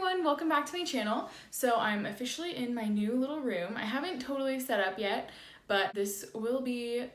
everyone, welcome back to my channel. So I'm officially in my new little room. I haven't totally set up yet, but this will be,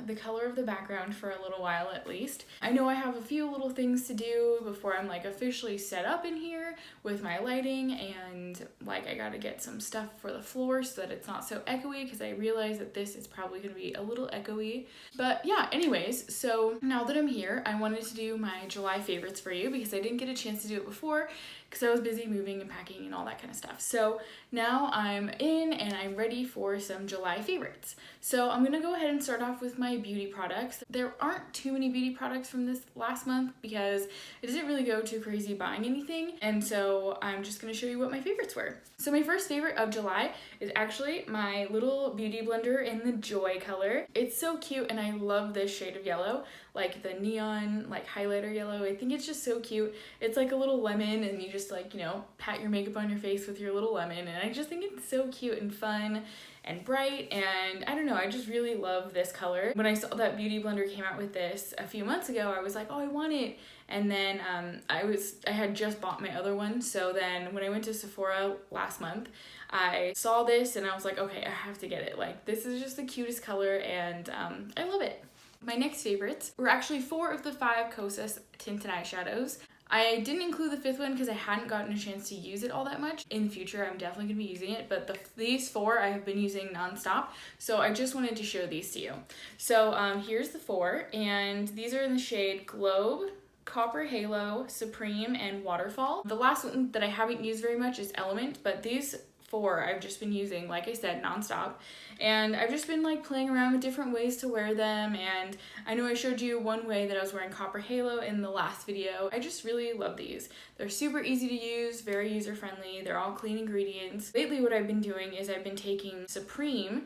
the color of the background for a little while at least. I know I have a few little things to do before I'm like officially set up in here with my lighting, and like I gotta get some stuff for the floor so that it's not so echoey, because I realize that this is probably gonna be a little echoey. But yeah, anyways, so now that I'm here, I wanted to do my July favorites for you because I didn't get a chance to do it before because I was busy moving and packing and all that kind of stuff. So now I'm in and I'm ready for some July favorites. So I'm gonna go ahead and start off with my beauty products. There aren't too many beauty products from this last month because I didn't really go too crazy buying anything, and so I'm just gonna show you what my favorites were. So my first favorite of July is actually my little beauty blender in the Joy color. It's so cute and I love this shade of yellow, like the neon like highlighter yellow. I think it's just so cute. It's like a little lemon and you just like, pat your makeup on your face with your little lemon, and I just think it's so cute and fun and bright, and I don't know, I just really love this color. When I saw that Beauty Blender came out with this a few months ago, I was like, oh, I want it. And then I had just bought my other one, so then when I went to Sephora last month, I saw this and I was like, okay, I have to get it. Like, this is just the cutest color, and I love it. My next favorites were actually 4 of the 5 Kosas tinted eyeshadows. I didn't include the 5th one because I hadn't gotten a chance to use it all that much. In the future, I'm definitely going to be using it, but these 4 I have been using nonstop, so I just wanted to show these to you. So here's the 4, and these are in the shade Globe, Copper Halo, Supreme, and Waterfall. The last one that I haven't used very much is Element, but these 4 I've just been using, like I said, nonstop, and I've just been like playing around with different ways to wear them. And I know I showed you one way that I was wearing Copper Halo in the last video. I just really love these. They're super easy to use, very user friendly, they're all clean ingredients. Lately what I've been doing is I've been taking Supreme,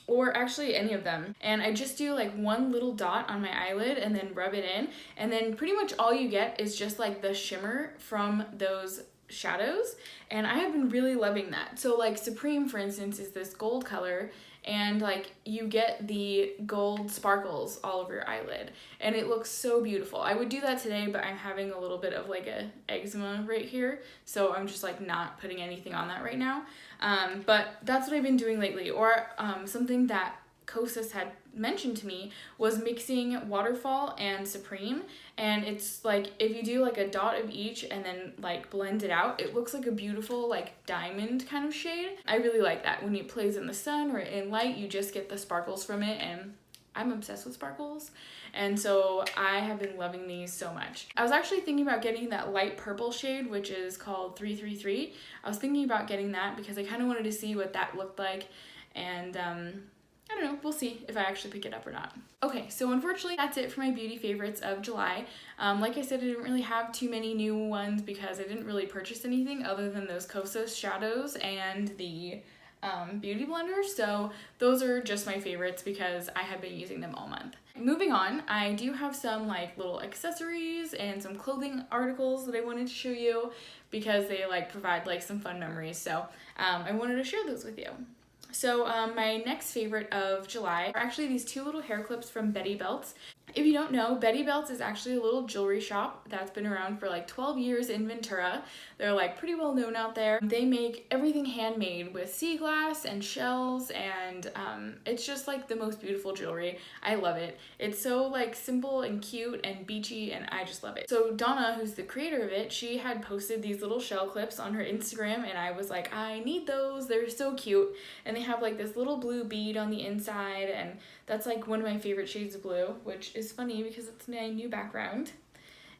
or actually any of them, and I just do like one little dot on my eyelid and then rub it in, and then pretty much all you get is just like the shimmer from those shadows, and I have been really loving that. So like Supreme, for instance, is this gold color, and like you get the gold sparkles all over your eyelid, and it looks so beautiful. I would do that today, but I'm having a little bit of like a eczema right here, so I'm just like not putting anything on that right now. But that's what I've been doing lately. Or something that Kosis had mentioned to me was mixing Waterfall and Supreme, and it's like if you do like a dot of each and then like blend it out, it looks like a beautiful like diamond kind of shade. I really like that. When it plays in the sun or in light, you just get the sparkles from it, and I'm obsessed with sparkles, and so I have been loving these so much. I was actually thinking about getting that light purple shade, which is called 333. I was thinking about getting that because I kind of wanted to see what that looked like, and I don't know, we'll see if I actually pick it up or not. Okay, so unfortunately that's it for my beauty favorites of July. Like I said, I didn't really have too many new ones because I didn't really purchase anything other than those Kosas shadows and the beauty blender, so those are just my favorites because I have been using them all month. Moving on, I do have some like little accessories and some clothing articles that I wanted to show you because they like provide like some fun memories, so I wanted to share those with you. So my next favorite of July are actually these 2 little hair clips from Betty Belts. If you don't know, Betty Belts is actually a little jewelry shop that's been around for like 12 years in Ventura. They're like pretty well known out there. They make everything handmade with sea glass and shells, and it's just like the most beautiful jewelry. I love it. It's so like simple and cute and beachy, and I just love it. So Donna, who's the creator of it, she had posted these little shell clips on her Instagram, and I was like, I need those. They're so cute, and they have like this little blue bead on the inside, and that's like one of my favorite shades of blue, which is funny because it's my new background.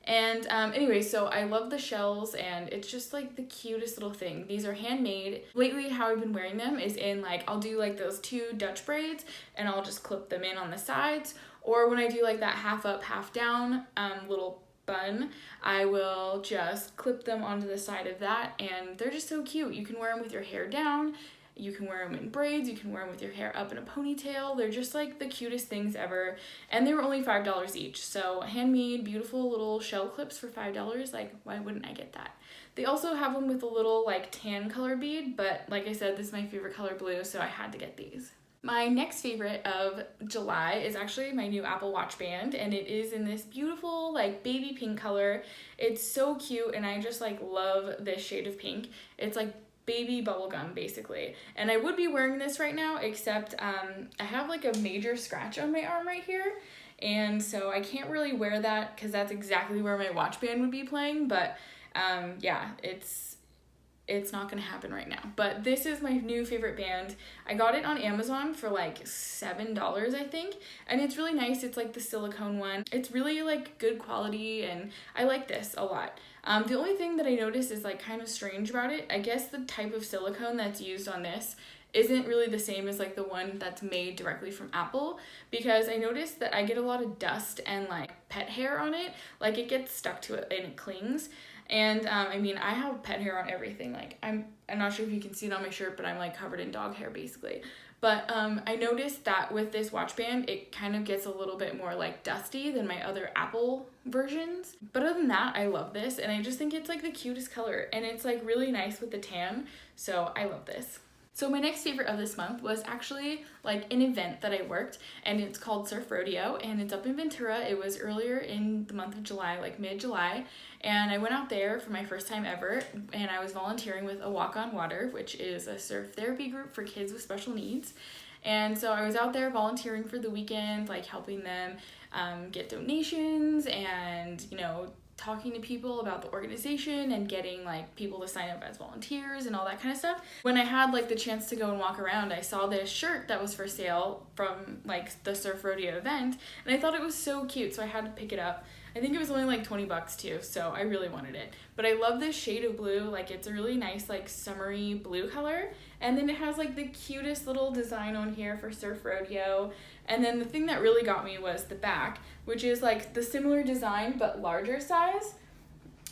And anyway, so I love the shells, and it's just like the cutest little thing. These are handmade. Lately, how I've been wearing them is in like, I'll do like those 2 Dutch braids and I'll just clip them in on the sides, or when I do like that half up, half down little bun, I will just clip them onto the side of that, and they're just so cute. You can wear them with your hair down, you can wear them in braids, you can wear them with your hair up in a ponytail. They're just like the cutest things ever, and they were only $5 each. So handmade, beautiful little shell clips for $5, like why wouldn't I get that? They also have them with a little like tan color bead, but like I said, this is my favorite color, blue, so I had to get these. My next favorite of July is actually my new Apple Watch band, and it is in this beautiful like baby pink color. It's so cute, and I just like love this shade of pink. It's like baby bubblegum basically, and I would be wearing this right now, except I have like a major scratch on my arm right here, and so I can't really wear that because that's exactly where my watch band would be playing. But yeah, it's not gonna happen right now. But this is my new favorite band. I got it on Amazon for like $7, I think, and it's really nice. It's like the silicone one. It's really like good quality, and I like this a lot. The only thing that I noticed is like kind of strange about it. I guess the type of silicone that's used on this isn't really the same as like the one that's made directly from Apple, because I noticed that I get a lot of dust and like pet hair on it. Like it gets stuck to it and it clings. And I mean, I have pet hair on everything. Like I'm not sure if you can see it on my shirt, but I'm like covered in dog hair basically. But I noticed that with this watch band, it kind of gets a little bit more like dusty than my other Apple versions. But other than that, I love this, and I just think it's like the cutest color, and it's like really nice with the tan. So I love this. So my next favorite of this month was actually like an event that I worked, and it's called Surf Rodeo, and it's up in Ventura. It was earlier in the month of July, like mid-July, and I went out there for my first time ever, and I was volunteering with a Walk on Water, which is a surf therapy group for kids with special needs. And so I was out there volunteering for the weekend, like helping them get donations and, you know, talking to people about the organization and getting like people to sign up as volunteers and all that kind of stuff. When I had like the chance to go and walk around, I saw this shirt that was for sale from like the Surf Rodeo event, and I thought it was so cute, so I had to pick it up. I think it was only like $20 too, so I really wanted it. But I love this shade of blue. Like it's a really nice like summery blue color, and then it has like the cutest little design on here for Surf Rodeo. And then the thing that really got me was the back, which is like the similar design but larger size,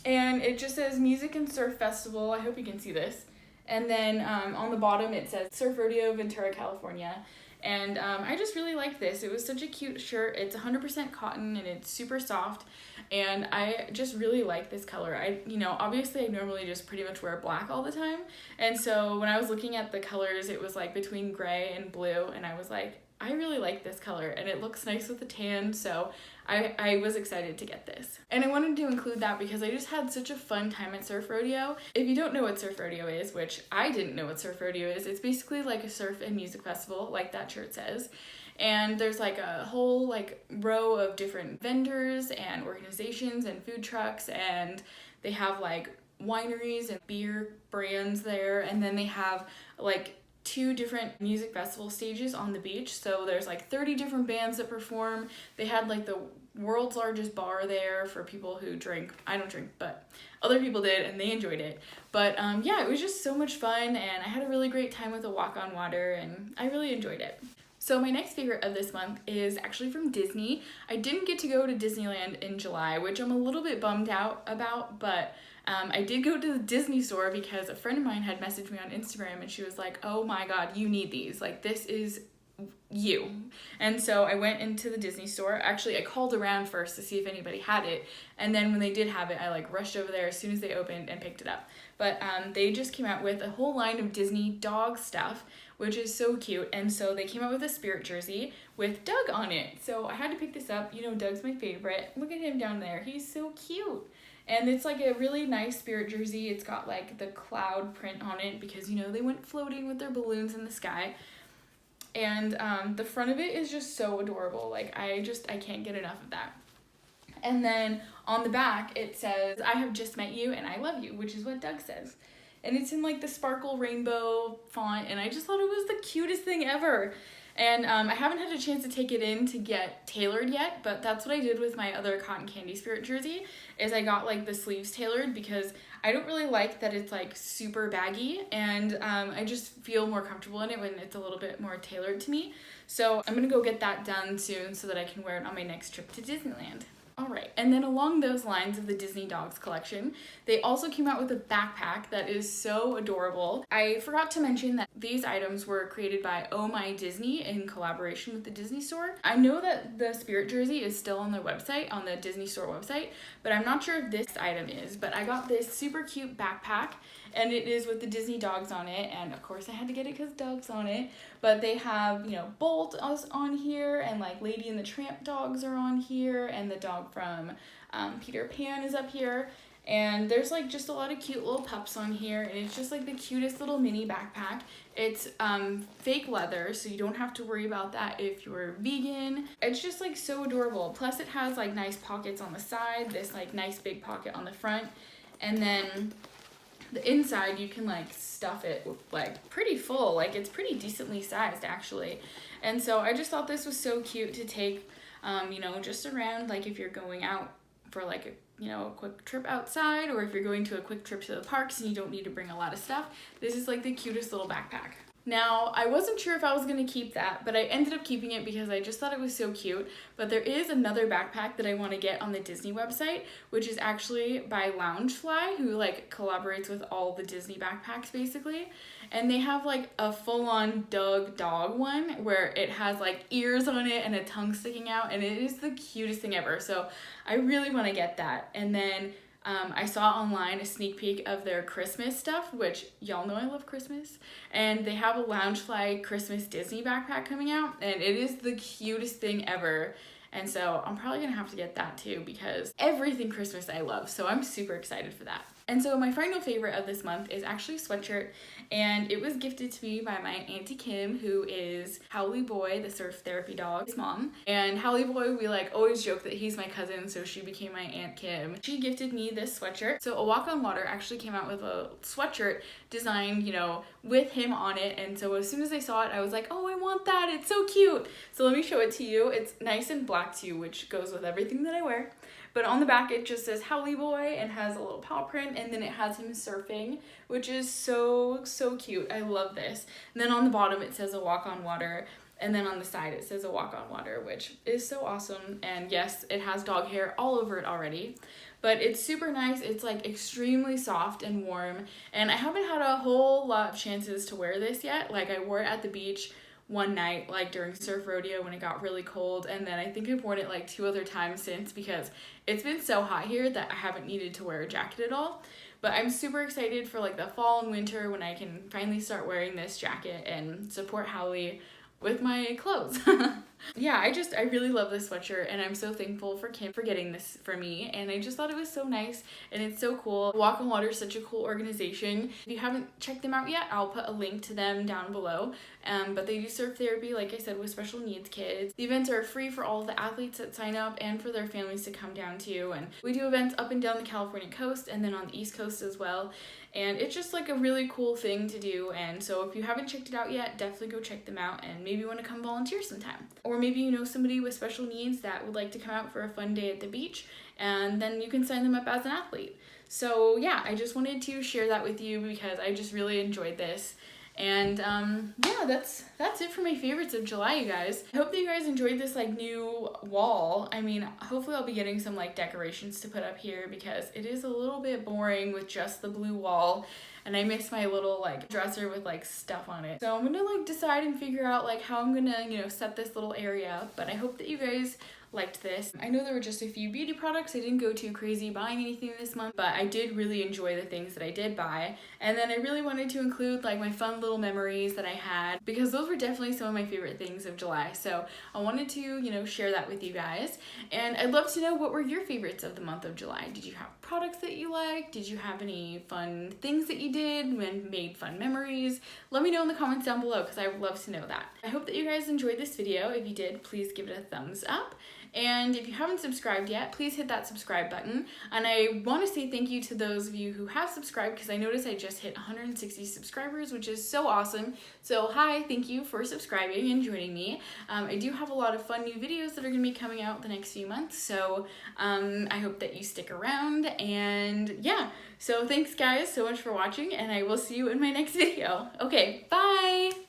and it just says Music and Surf Festival. I hope you can see this. And then on the bottom it says Surf Rodeo, Ventura, California. And I just really like this. It was such a cute shirt. It's 100% cotton, and it's super soft, and I just really like this color. Obviously I normally just pretty much wear black all the time, and so when I was looking at the colors, it was like between gray and blue, and I was like, I really like this color, and it looks nice with the tan, so I was excited to get this. And I wanted to include that because I just had such a fun time at Surf Rodeo. If you don't know what Surf Rodeo is, which I didn't know what Surf Rodeo is, it's basically like a surf and music festival, like that shirt says. And there's like a whole like row of different vendors and organizations and food trucks, and they have like wineries and beer brands there, and then they have like 2 different music festival stages on the beach. So there's like 30 different bands that perform. They had like the world's largest bar there for people who drink. I don't drink, but other people did, and they enjoyed it. But yeah, it was just so much fun, and I had a really great time with the Walk on Water, and I really enjoyed it. So my next favorite of this month is actually from Disney. I didn't get to go to Disneyland in July, which I'm a little bit bummed out about, but I did go to the Disney store because a friend of mine had messaged me on Instagram, and she was like, oh my god, you need these. Like, this is you. And so I went into the Disney store. Actually, I called around first to see if anybody had it, and then when they did have it, I like rushed over there as soon as they opened and picked it up. But they just came out with a whole line of Disney dog stuff, which is so cute. And so they came out with a Spirit jersey with Doug on it. So I had to pick this up. You know, Doug's my favorite. Look at him down there. He's so cute. And it's like a really nice Spirit jersey. It's got like the cloud print on it because, you know, they went floating with their balloons in the sky. And the front of it is just so adorable. Like, I can't get enough of that. And then on the back, it says, I have just met you and I love you, which is what Doug says. And it's in like the sparkle rainbow font, and I just thought it was the cutest thing ever. And I haven't had a chance to take it in to get tailored yet, but that's what I did with my other cotton candy Spirit jersey, is I got like the sleeves tailored because I don't really like that it's like super baggy, and I just feel more comfortable in it when it's a little bit more tailored to me. So I'm gonna go get that done soon so that I can wear it on my next trip to Disneyland. Alright, and then along those lines of the Disney Dogs collection, they also came out with a backpack that is so adorable. I forgot to mention that these items were created by Oh My Disney in collaboration with the Disney Store. I know that the Spirit jersey is still on their website, on the Disney Store website, but I'm not sure if this item is. But I got this super cute backpack, and it is with the Disney dogs on it, and of course I had to get it because dogs on it. But they have, you know, Bolt on here, and like Lady and the Tramp dogs are on here, and the dog from Peter Pan is up here. And there's like just a lot of cute little pups on here, and it's just like the cutest little mini backpack. It's fake leather, so you don't have to worry about that if you're vegan. It's just like so adorable. Plus it has like nice pockets on the side, this like nice big pocket on the front, and then the inside you can like stuff it with, like pretty full, like it's pretty decently sized actually. And so I just thought this was so cute to take, you know, just around, like if you're going out for like a, you know, a quick trip outside, or if you're going to a quick trip to the parks and you don't need to bring a lot of stuff, this is like the cutest little backpack. Now, I wasn't sure if I was going to keep that, but I ended up keeping it because I just thought it was so cute. But there is another backpack that I want to get on the Disney website, which is actually by Loungefly, who like collaborates with all the Disney backpacks basically. And they have like a full-on Doug dog one where it has like ears on it and a tongue sticking out, and it is the cutest thing ever. So I really want to get that. And then I saw online a sneak peek of their Christmas stuff, which y'all know I love Christmas, and they have a Loungefly Christmas Disney backpack coming out, and it is the cutest thing ever. And so I'm probably gonna have to get that too, because everything Christmas I love, so I'm super excited for that. And so my final favorite of this month is actually Sweatshirt, and it was gifted to me by my Auntie Kim, who is Howley Boy, the surf therapy dog's mom. And Howley Boy, we like always joke that he's my cousin, so she became my Aunt Kim. She gifted me this sweatshirt. So A Walk on Water actually came out with a sweatshirt designed, you know, with him on it. And so as soon as I saw it, I was like, oh, I want that. It's so cute. So let me show it to you. It's nice and black too, which goes with everything that I wear. But on the back, it just says Howley Boy and has a little paw print, and then it has him surfing, which is so, so cute. I love this. And then on the bottom, it says A Walk on Water, and then on the side, it says A Walk on Water, which is so awesome. And yes, it has dog hair all over it already, but it's super nice. It's like extremely soft and warm, and I haven't had a whole lot of chances to wear this yet. Like I wore it at the beach one night, like during surf rodeo when it got really cold, and then I think I've worn it like 2 other times since, because it's been so hot here that I haven't needed to wear a jacket at all. But I'm super excited for like the fall and winter when I can finally start wearing this jacket and support Howley with my clothes. Yeah, I really love this sweatshirt, and I'm so thankful for Kim for getting this for me, and I just thought it was so nice, and it's so cool. Walk on Water is such a cool organization. If you haven't checked them out yet, I'll put a link to them down below. But they do surf therapy, like I said, with special needs kids. The events are free for all of the athletes that sign up and for their families to come down to, and we do events up and down the California coast and then on the East Coast as well. And it's just like a really cool thing to do, and so if you haven't checked it out yet, definitely go check them out and maybe want to come volunteer sometime. Or maybe you know somebody with special needs that would like to come out for a fun day at the beach, and then you can sign them up as an athlete. So yeah, I just wanted to share that with you because I just really enjoyed this. And yeah, that's it for my favorites of July, you guys. I hope that you guys enjoyed this like new wall. I mean, hopefully I'll be getting some like decorations to put up here because it is a little bit boring with just the blue wall, and I miss my little like dresser with like stuff on it. So I'm gonna like decide and figure out like how I'm gonna, you know, set this little area up. But I hope that you guys liked this. I know there were just a few beauty products. I didn't go too crazy buying anything this month, but I did really enjoy the things that I did buy. And then I really wanted to include like my fun little memories that I had, because those were definitely some of my favorite things of July. So I wanted to, you know, share that with you guys. And I'd love to know, what were your favorites of the month of July? Did you have products that you liked? Did you have any fun things that you did and made fun memories? Let me know in the comments down below, because I would love to know that. I hope that you guys enjoyed this video. If you did, please give it a thumbs up. And if you haven't subscribed yet, please hit that subscribe button. And I want to say thank you to those of you who have subscribed, because I noticed I just hit 160 subscribers, which is so awesome. So hi, thank you for subscribing and joining me. I do have a lot of fun new videos that are going to be coming out the next few months, so I hope that you stick around. And yeah, so thanks guys so much for watching, and I will see you in my next video. Okay, bye!